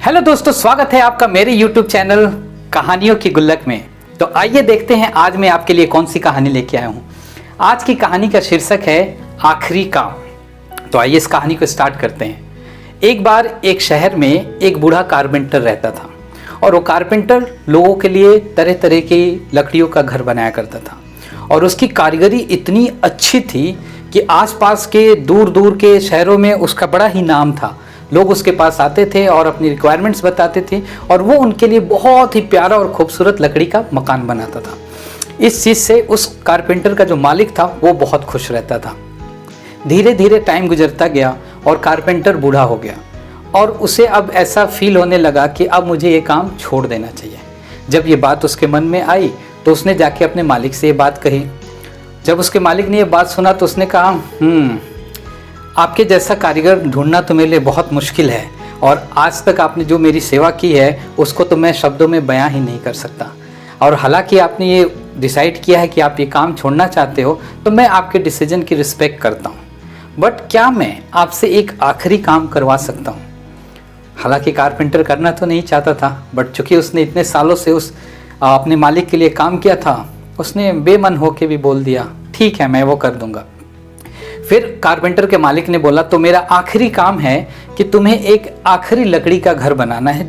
Hello दोस्तों, स्वागत है आपका मेरे YouTube चैनल कहानियों की गुल्लक में। तो आइए देखते हैं आज मैं आपके लिए कौन सी कहानी लेके आया हूँ। आज की कहानी का शीर्षक है आखिरी काम। तो आइए इस कहानी को स्टार्ट करते हैं। एक बार एक शहर में एक बूढ़ा कारपेंटर रहता था और वो कारपेंटर लोगों के लिए तरह तरह की लकड़ियों का घर बनाया करता था और उसकी कारीगरी इतनी अच्छी थी कि आसपास के दूर दूर के शहरों में उसका बड़ा ही नाम था। लोग उसके पास आते थे और अपनी रिक्वायरमेंट्स बताते थे और वो उनके लिए बहुत ही प्यारा और खूबसूरत लकड़ी का मकान बनाता था। इस चीज़ से उस कारपेंटर का जो मालिक था वो बहुत खुश रहता था। धीरे धीरे टाइम गुजरता गया और कारपेंटर बूढ़ा हो गया और उसे अब ऐसा फील होने लगा कि अब मुझे ये काम छोड़ देना चाहिए। जब ये बात उसके मन में आई तो उसने जाके अपने मालिक से ये बात कही। जब उसके मालिक ने ये बात सुना तो उसने कहा, आपके जैसा कारीगर ढूंढना तो मेरे लिए बहुत मुश्किल है और आज तक आपने जो मेरी सेवा की है उसको तो मैं शब्दों में बयां ही नहीं कर सकता। और हालांकि आपने ये डिसाइड किया है कि आप ये काम छोड़ना चाहते हो तो मैं आपके डिसीजन की रिस्पेक्ट करता हूँ, बट क्या मैं आपसे एक आखिरी काम करवा सकता हूँ। हालांकि कारपेंटर करना तो नहीं चाहता था, बट चूँकि उसने इतने सालों से उस अपने मालिक के लिए काम किया था, उसने बेमन होके भी बोल दिया, ठीक है मैं वो कर दूंगा। फिर कारपेंटर के मालिक ने बोला, तो मेरा आखिरी काम है कि तुम्हें एक आखिरी लकड़ी का घर बनाना है।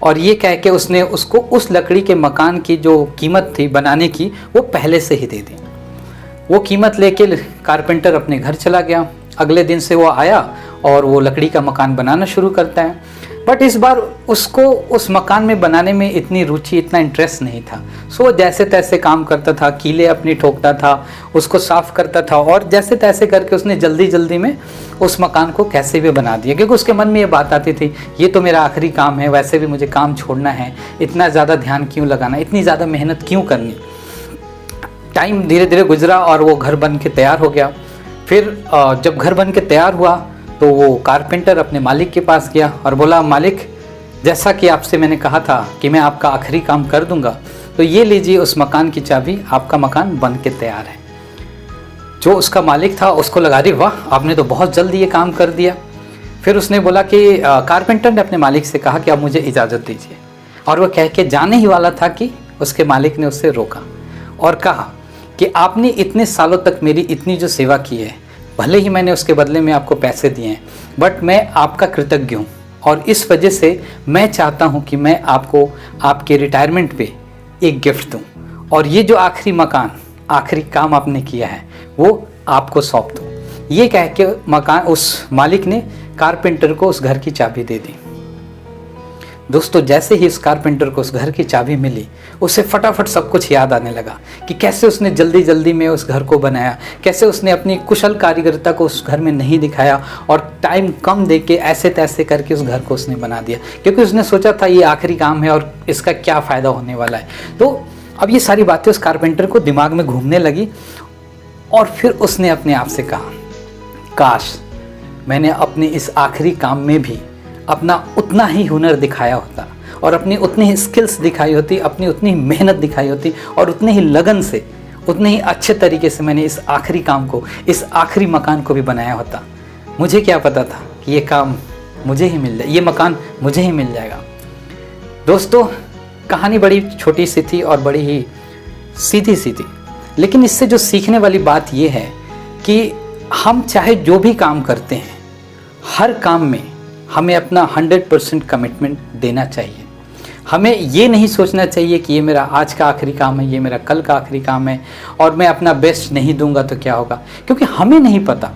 और ये कह के उसने उसको उस लकड़ी के मकान की जो कीमत थी बनाने की वो पहले से ही दे दी। वो कीमत लेके कारपेंटर अपने घर चला गया। अगले दिन से वो आया और वो लकड़ी का मकान बनाना शुरू करता है। बट इस बार उसको उस मकान में बनाने में इतनी रुचि, इतना इंटरेस्ट नहीं था। सो वो जैसे तैसे काम करता था, कीले अपनी ठोकता था, उसको साफ करता था और जैसे तैसे करके उसने जल्दी जल्दी में उस मकान को कैसे भी बना दिया, क्योंकि उसके मन में ये बात आती थी ये तो मेरा आखिरी काम है, वैसे भी मुझे काम छोड़ना है, इतना ज़्यादा ध्यान क्यों लगाना, इतनी ज़्यादा मेहनत क्यों करनी। टाइम धीरे धीरे गुजरा और वो घर बन के तैयार हो गया। फिर जब घर बन के तैयार हुआ तो वो कारपेंटर अपने मालिक के पास गया और बोला, मालिक जैसा कि आपसे मैंने कहा था कि मैं आपका आखिरी काम कर दूंगा, तो ये लीजिए उस मकान की चाबी, आपका मकान बन के तैयार है। जो उसका मालिक था उसको लगा, रही वाह आपने तो बहुत जल्दी ये काम कर दिया। फिर उसने बोला कि कारपेंटर ने अपने मालिक से कहा कि आप मुझे इजाज़त दीजिए, और वो कह के जाने ही वाला था कि उसके मालिक ने उससे रोका और कहा कि आपने इतने सालों तक मेरी इतनी जो सेवा की है, भले ही मैंने उसके बदले में आपको पैसे दिए हैं, बट मैं आपका कृतज्ञ हूँ और इस वजह से मैं चाहता हूँ कि मैं आपको आपके रिटायरमेंट पे एक गिफ्ट दूँ और ये जो आखिरी मकान, आखिरी काम आपने किया है वो आपको सौंप दूँ। ये कह के मकान उस मालिक ने कारपेंटर को उस घर की चाबी दे दी। दोस्तों, जैसे ही इस कारपेंटर को उस घर की चाबी मिली, उसे फटाफट सब कुछ याद आने लगा कि कैसे उसने जल्दी जल्दी में उस घर को बनाया, कैसे उसने अपनी कुशल कारीगरता को उस घर में नहीं दिखाया और टाइम कम देके ऐसे तैसे करके उस घर को उसने बना दिया, क्योंकि उसने सोचा था ये आखिरी काम है और इसका क्या फ़ायदा होने वाला है। तो अब ये सारी बातें उस कारपेंटर को दिमाग में घूमने लगी और फिर उसने अपने आप से कहा, काश मैंने अपने इस आखिरी काम में भी अपना उतना ही हुनर दिखाया होता और अपनी उतनी ही स्किल्स दिखाई होती, अपनी उतनी ही मेहनत दिखाई होती और उतने ही लगन से, उतने ही अच्छे तरीके से मैंने इस आखिरी काम को, इस आखिरी मकान को भी बनाया होता। मुझे क्या पता था कि ये काम मुझे ही मिल जाए, ये मकान मुझे ही मिल जाएगा। दोस्तों, कहानी बड़ी छोटी सी थी और बड़ी ही सीधी सी थी, लेकिन इससे जो सीखने वाली बात ये है कि हम चाहे जो भी काम करते हैं, हर काम में हमें अपना 100% कमिटमेंट देना चाहिए। हमें ये नहीं सोचना चाहिए कि ये मेरा आज का आखिरी काम है, ये मेरा कल का आखिरी काम है और मैं अपना बेस्ट नहीं दूंगा तो क्या होगा, क्योंकि हमें नहीं पता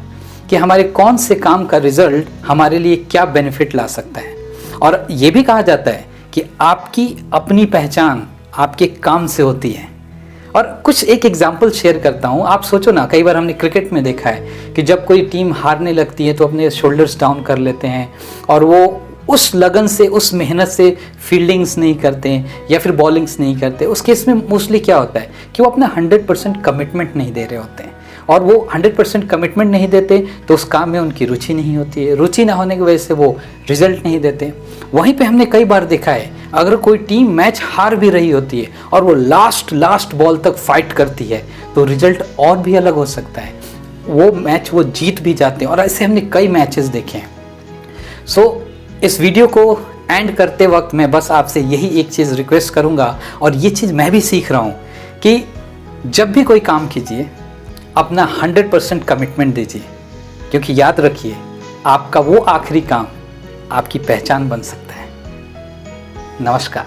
कि हमारे कौन से काम का रिजल्ट हमारे लिए क्या बेनिफिट ला सकता है। और ये भी कहा जाता है कि आपकी अपनी पहचान आपके काम से होती है। और कुछ एक एग्जाम्पल शेयर करता हूँ। आप सोचो ना, कई बार हमने क्रिकेट में देखा है कि जब कोई टीम हारने लगती है तो अपने शोल्डर्स डाउन कर लेते हैं और वो उस लगन से, उस मेहनत से फील्डिंग्स नहीं करते हैं या फिर बॉलिंग्स नहीं करते। उस केस में मोस्टली क्या होता है कि वो अपना 100% कमिटमेंट नहीं दे रहे होते हैं और वो 100% कमिटमेंट नहीं देते तो उस काम में उनकी रुचि नहीं होती है। रुचि ना होने की वजह से वो रिजल्ट नहीं देते। वहीं पे हमने कई बार देखा है, अगर कोई टीम मैच हार भी रही होती है और वो लास्ट बॉल तक फाइट करती है तो रिजल्ट और भी अलग हो सकता है, वो मैच वो जीत भी जाते हैं और ऐसे हमने कई मैचेस देखे हैं। सो इस वीडियो को एंड करते वक्त मैं बस आपसे यही एक चीज़ रिक्वेस्ट करूँगा, और ये चीज़ मैं भी सीख रहा हूँ कि जब भी कोई काम कीजिए अपना 100% कमिटमेंट दीजिए, क्योंकि याद रखिए आपका वो आखिरी काम आपकी पहचान बन सकता है। नमस्कार।